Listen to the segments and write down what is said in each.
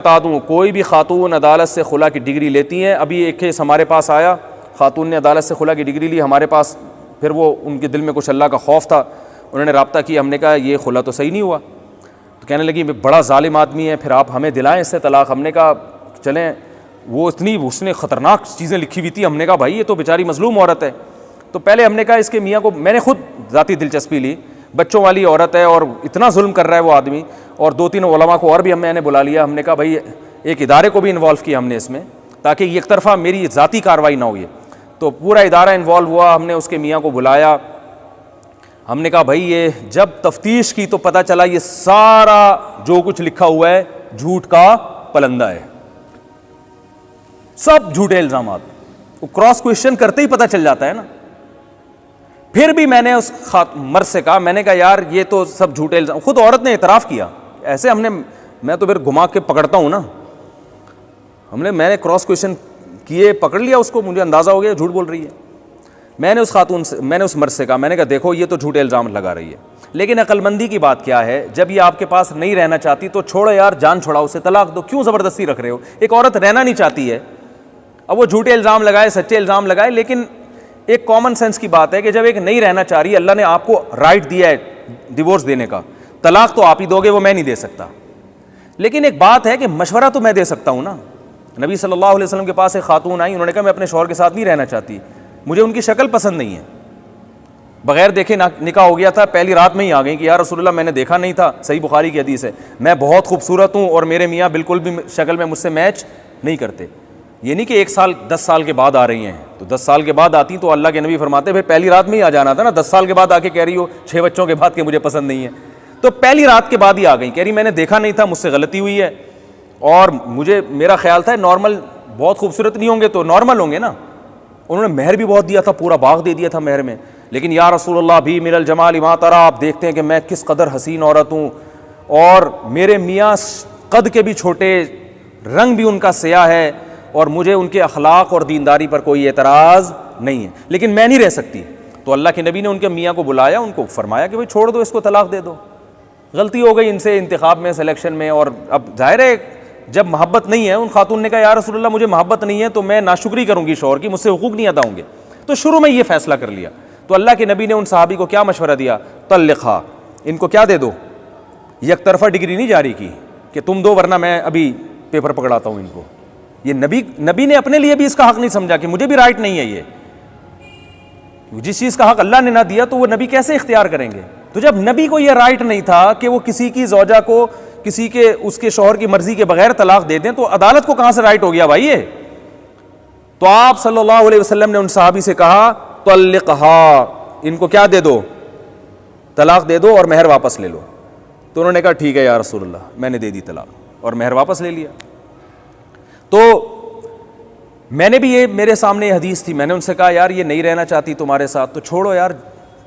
बता दूँ, कोई भी खातून अदालत से खुला की डिग्री लेती हैं। अभी एक केस हमारे पास आया, खातून ने अदालत से खुला की डिग्री ली हमारे पास, फिर वो उनके दिल में कुछ अल्लाह का खौफ था, उन्होंने रब्ता किया, हमने कहा ये खुला तो सही नहीं हुआ, तो कहने लगी बड़ा ज़ालिम आदमी है, फिर आप हमें दिलाएं इससे तलाक। हमने कहा चलें, वो इतनी उसने ख़तरनाक चीज़ें लिखी हुई थी, हमने कहा भाई ये तो बेचारी मज़लूम औरत है। तो पहले हमने कहा इसके मियाँ को, मैंने खुद ज़ाती दिलचस्पी ली, बच्चों वाली औरत है और इतना जुल्म कर रहा है वो आदमी, और 2-3 उलमा को और भी मैंने बुला लिया। हमने कहा भाई एक इदारे को भी इन्वॉल्व किया हमने इसमें, ताकि एक तरफ़ा मेरी ज़ाती कार्रवाई ना हो। ये तो पूरा इदारा इन्वॉल्व हुआ, हमने उसके मियाँ को बुलाया, हमने कहा भाई ये जब तफ्तीश की तो पता चला ये सारा जो कुछ लिखा हुआ है झूठ का पलंदा है, सब झूठे इल्ज़ामात। वो क्रॉस क्वेश्चन करते ही पता चल जाता है ना। फिर भी मैंने उस मर्द से कहा, मैंने कहा यार ये तो सब झूठे इल्ज़ाम, खुद औरत ने इतराफ़ किया ऐसे। मैं तो फिर घुमा के पकड़ता हूँ ना, मैंने क्रॉस क्वेश्चन किए, पकड़ लिया उसको, मुझे अंदाज़ा हो गया झूठ बोल रही है। मैंने उस मर्द से कहा, मैंने कहा देखो ये तो झूठे इल्ज़ाम लगा रही है, लेकिन अक्लमंदी की बात क्या है, जब ये आपके पास नहीं रहना चाहती तो छोड़ो यार, जान छुड़ाओ, उसे तलाक दो, क्यों ज़बरदस्ती रख रहे हो। एक औरत रहना नहीं चाहती है, अब वो झूठे इल्ज़ाम लगाए, सच्चे इल्ज़ाम लगाए, लेकिन एक कॉमन सेंस की बात है कि जब एक नहीं रहना चाह रही, अल्लाह ने आपको राइट दिया है डिवोर्स देने का, तलाक तो आप ही दोगे, वो मैं नहीं दे सकता। लेकिन एक बात है कि मशवरा तो मैं दे सकता हूँ ना। नबी सल्लल्लाहु अलैहि वसल्लम के पास एक खातून आई, उन्होंने कहा मैं अपने शौहर के साथ नहीं रहना चाहती, मुझे उनकी शक्ल पसंद नहीं है, बगैर देखे निकाह हो गया था, पहली रात में ही आ गई कि यार रसूलुल्लाह मैंने देखा नहीं था, सही बुखारी की हदीस है, मैं बहुत खूबसूरत हूँ और मेरे मियाँ बिल्कुल भी शक्ल में मुझसे मैच नहीं करते। ये नहीं कि 1 साल 10 साल के बाद आ रही हैं, तो 10 साल के बाद आती तो अल्लाह के नबी फरमाते फिर पहली रात में ही आ जाना था ना। 10 साल के बाद आके कह रही हो 6 बच्चों के बाद कि मुझे पसंद नहीं है, तो पहली रात के बाद ही आ गई, कह रही मैंने देखा नहीं था, मुझसे गलती हुई है, और मेरा ख्याल था नॉर्मल, बहुत खूबसूरत नहीं होंगे तो नॉर्मल होंगे ना। उन्होंने महर भी बहुत दिया था, पूरा बाग दे दिया था महर में, लेकिन या रसूलुल्लाह भी मिनल जमाल मा तरा, आप देखते हैं कि मैं किस कदर हसीन औरत हूँ, और मेरे मियाँ कद के भी छोटे, रंग भी उनका स्याह है, और मुझे उनके अखलाक और दीनदारी पर कोई एतराज़ नहीं है, लेकिन मैं नहीं रह सकती। तो अल्लाह के नबी ने उनके मियाँ को बुलाया, उनको फरमाया कि भाई छोड़ दो इसको, तलाक दे दो, गलती हो गई इनसे इंतखाब में, सिलेक्शन में, और अब जाहिर है जब मोहब्बत नहीं है, उन खातून ने कहा या रसूलुल्लाह मुझे मोहब्बत नहीं है तो मैं नाशुक्री करूँगी शौहर की, मुझसे हुकूक नहीं अदा होंगे, तो शुरू में ये फैसला कर लिया। तो अल्लाह के नबी ने उन सहाबी को क्या मशवरा दिया, तल्लिक़हा, इनको क्या दे दो, एक तरफा डिग्री नहीं जारी की कि तुम दो वरना मैं अभी पेपर पकड़ाता हूँ इनको। ये नबी ने अपने लिए भी इसका हक नहीं समझा कि मुझे भी राइट नहीं है ये, जिस चीज़ का हक अल्लाह ने ना दिया तो वो नबी कैसे इख्तियार करेंगे। तो जब नबी को ये राइट नहीं था कि वो किसी की ज़ौजा को किसी के उसके शौहर की मर्जी के बगैर तलाक दे दें, तो अदालत को कहाँ से राइट हो गया भाई ये। तो आप सल्लल्लाहु अलैहि वसल्लम ने उन सहाबी से कहा तल्लिक़हा, इनको क्या दे दो, तलाक दे दो और महर वापस ले लो। तो उन्होंने कहा ठीक है या रसूलल्लाह, मैंने दे दी तलाक और महर वापस ले लिया। तो मैंने भी ये, मेरे सामने ये हदीस थी, मैंने उनसे कहा यार ये नहीं रहना चाहती तुम्हारे साथ तो छोड़ो यार,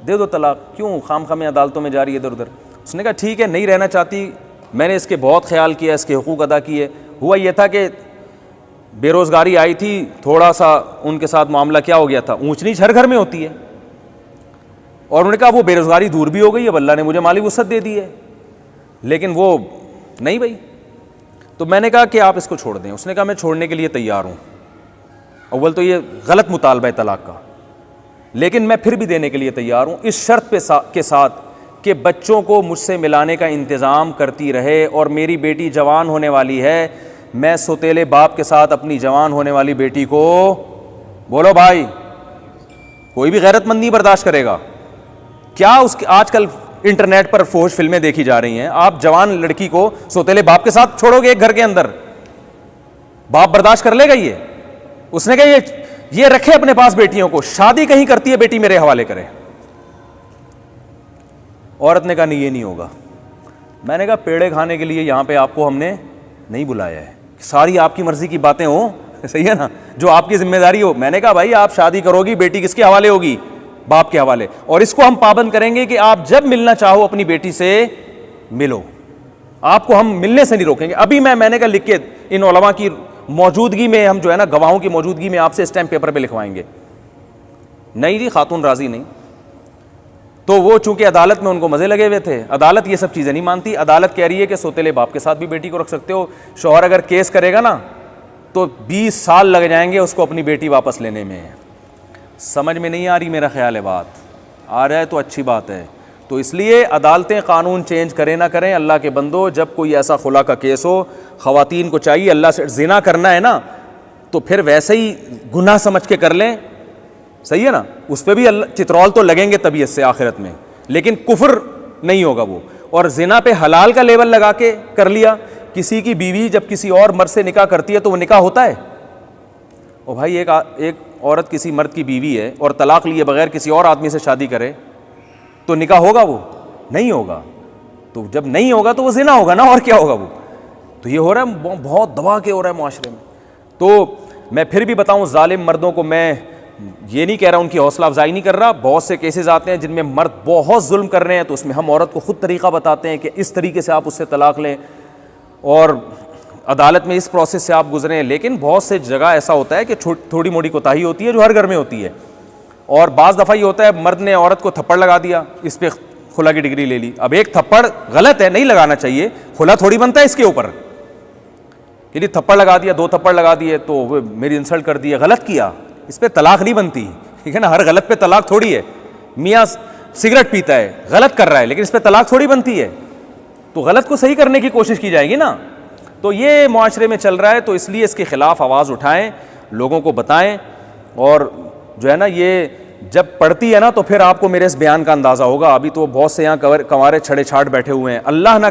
दे दो तलाक, क्यों खाम में अदालतों में जा रही है इधर उधर। उसने कहा ठीक है नहीं रहना चाहती, मैंने इसके बहुत ख्याल किया, इसके हुकूक अदा किए। हुआ ये था कि बेरोज़गारी आई थी, थोड़ा सा उनके साथ मामला क्या हो गया था, ऊंच नीच हर घर में होती है, और उन्होंने कहा वो बेरोज़गारी दूर भी हो गई, अब अल्लाह ने मुझे माली वसअत दे दी है, लेकिन वो नहीं भाई। तो मैंने कहा कि आप इसको छोड़ दें। उसने कहा मैं छोड़ने के लिए तैयार हूँ, अव्वल तो ये गलत मुतालबा है तलाक का, लेकिन मैं फिर भी देने के लिए तैयार हूँ इस शर्त के साथ कि बच्चों को मुझसे मिलाने का इंतज़ाम करती रहे, और मेरी बेटी जवान होने वाली है, मैं सौतेले बाप के साथ अपनी जवान होने वाली बेटी को, बोलो भाई कोई भी गैरतमंद नहीं बर्दाश्त करेगा क्या। उसके आजकल इंटरनेट पर फोश फिल्में देखी जा रही हैं, आप जवान लड़की को सौतेले बाप के साथ छोड़ोगे एक घर के अंदर, बाप बर्दाश्त कर लेगा ये। उसने कहा ये रखे अपने पास बेटियों को, शादी कहीं करती है बेटी मेरे हवाले करे। औरत ने कहा नहीं ये नहीं होगा। मैंने कहा पेड़े खाने के लिए यहां पे आपको हमने नहीं बुलाया है, सारी आपकी मर्जी की बातें हो, सही है ना, जो आपकी जिम्मेदारी हो। मैंने कहा भाई आप शादी करोगी, बेटी किसके हवाले होगी, बाप के हवाले, और इसको हम पाबंद करेंगे कि आप जब मिलना चाहो अपनी बेटी से मिलो, आपको हम मिलने से नहीं रोकेंगे। अभी मैंने कहा लिख के इन उलमा की मौजूदगी में, हम जो है ना गवाहों की मौजूदगी में आपसे स्टैम्प पेपर पे लिखवाएंगे। नहीं जी खातून राजी नहीं। तो वो चूंकि अदालत में उनको मज़े लगे हुए थे, अदालत ये सब चीज़ें नहीं मानती। अदालत कह रही है कि सौतेले बाप के साथ भी बेटी को रख सकते हो। शौहर अगर केस करेगा ना तो 20 साल लग जाएंगे उसको अपनी बेटी वापस लेने में। समझ में नहीं आ रही मेरा ख्याल है बात? आ रहा है तो अच्छी बात है। तो इसलिए अदालतें कानून चेंज करें ना करें, अल्लाह के बंदो, जब कोई ऐसा खुला का केस हो, ख़वातीन को चाहिए अल्लाह से ज़िना करना है ना तो फिर वैसे ही गुनाह समझ के कर लें, सही है ना। उस पर भी अल्लाह चित्रौल तो लगेंगे तबीयत से आखिरत में, लेकिन कुफ्र नहीं होगा वो। और ज़िना पे हलाल का लेवल लगा के कर लिया। किसी की बीवी जब किसी और मर्द से निकाह करती है तो वो निकाह होता है? ओ भाई, एक औरत किसी मर्द की बीवी है और तलाक लिए बगैर किसी और आदमी से शादी करे तो निकाह होगा? वो नहीं होगा। तो जब नहीं होगा तो वो ज़िना होगा ना, और क्या होगा वो। तो ये हो रहा है, बहुत दबा के हो रहा है माशरे में। तो मैं फिर भी बताऊं, जालिम मर्दों को मैं ये नहीं कह रहा, उनकी हौसला अफजाई नहीं कर रहा। बहुत से केसेस आते हैं जिनमें मर्द बहुत जुल्म कर रहे हैं, तो उसमें हम औरत को खुद तरीका बताते हैं कि इस तरीके से आप उससे तलाक लें और अदालत में इस प्रोसेस से आप गुजरें। लेकिन बहुत से जगह ऐसा होता है कि थोड़ी मोटी कोताही होती है जो हर घर में होती है। और बाज़ दफ़ा ये होता है मर्द ने औरत को थप्पड़ लगा दिया, इस पर खुला की डिग्री ले ली। अब एक थप्पड़ गलत है, नहीं लगाना चाहिए, खुला थोड़ी बनता है इसके ऊपर। यदि थप्पड़ लगा दिया, 2 थप्पड़ लगा दिए तो वो मेरी इंसल्ट कर दिया, गलत किया, इस पर तलाक नहीं बनती, ठीक है ना। हर गलत पे तलाक थोड़ी है। मियाँ सिगरेट पीता है, गलत कर रहा है, लेकिन इस पर तलाक थोड़ी बनती है। तो गलत को सही करने की कोशिश की जाएगी ना। तो ये मुआशरे में चल रहा है, तो इसलिए इसके ख़िलाफ़ आवाज़ उठाएं, लोगों को बताएं। और जो है ना, ये जब पढ़ती है ना तो फिर आपको मेरे इस बयान का अंदाज़ा होगा। अभी तो बहुत से यहाँ कंवारे छड़े छाट बैठे हुए हैं। अल्लाह ना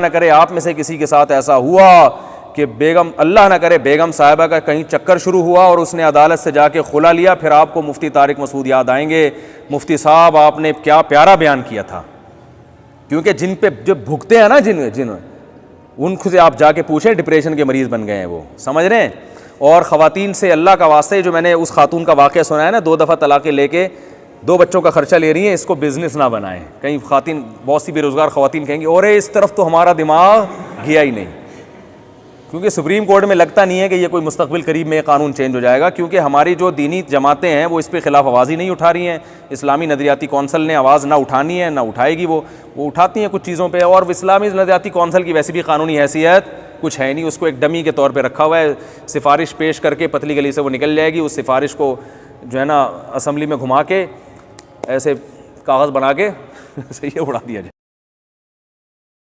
करे आप में से किसी के साथ ऐसा हुआ कि बेगम, अल्लाह ना करे, बेगम साहिबा का कहीं चक्कर शुरू हुआ और उसने अदालत से जाके खुला लिया, फिर आपको मुफ्ती तारिक मसूद याद आएंगे। मुफ्ती साहब, आपने क्या प्यारा बयान किया था। क्योंकि जिन पे जो भुगते हैं ना, जिन उनको से आप जाके पूछें, डिप्रेशन के मरीज़ बन गए हैं वो, समझ रहे हैं। और ख़वातीन से अल्लाह का वास्ते, जो मैंने उस खातून का वाक़या सुना है ना, 2 दफ़ा तलाक़ें लेके 2 बच्चों का खर्चा ले रही हैं, इसको बिज़नेस ना बनाएं। कहीं ख़वातीन, बहुत सी बेरोज़गार ख़वातीन कहेंगी और इस तरफ तो हमारा दिमाग गया ही नहीं, क्योंकि सुप्रीम कोर्ट में लगता नहीं है कि ये कोई मुस्तक़बिल करीब में कानून चेंज हो जाएगा। क्योंकि हमारी जो दीनी जमातें हैं वो इस पे ख़िलाफ़ आवाज़ ही नहीं उठा रही हैं। इस्लामी नदरियाती कौंसल ने आवाज़ ना उठानी है, ना उठाएगी। वो उठाती हैं कुछ चीज़ों पे। और इस्लामी नदरियाती कौंसल की वैसे भी कानूनी हैसियत कुछ है नहीं, उसको एक डमी के तौर पर रखा हुआ है। सिफारिश पेश करके पतली गली से वो निकल जाएगी। उस सिफारिश को जो है ना असम्बली में घुमा के ऐसे कागज़ बना के सही है उड़ा दिया जाए।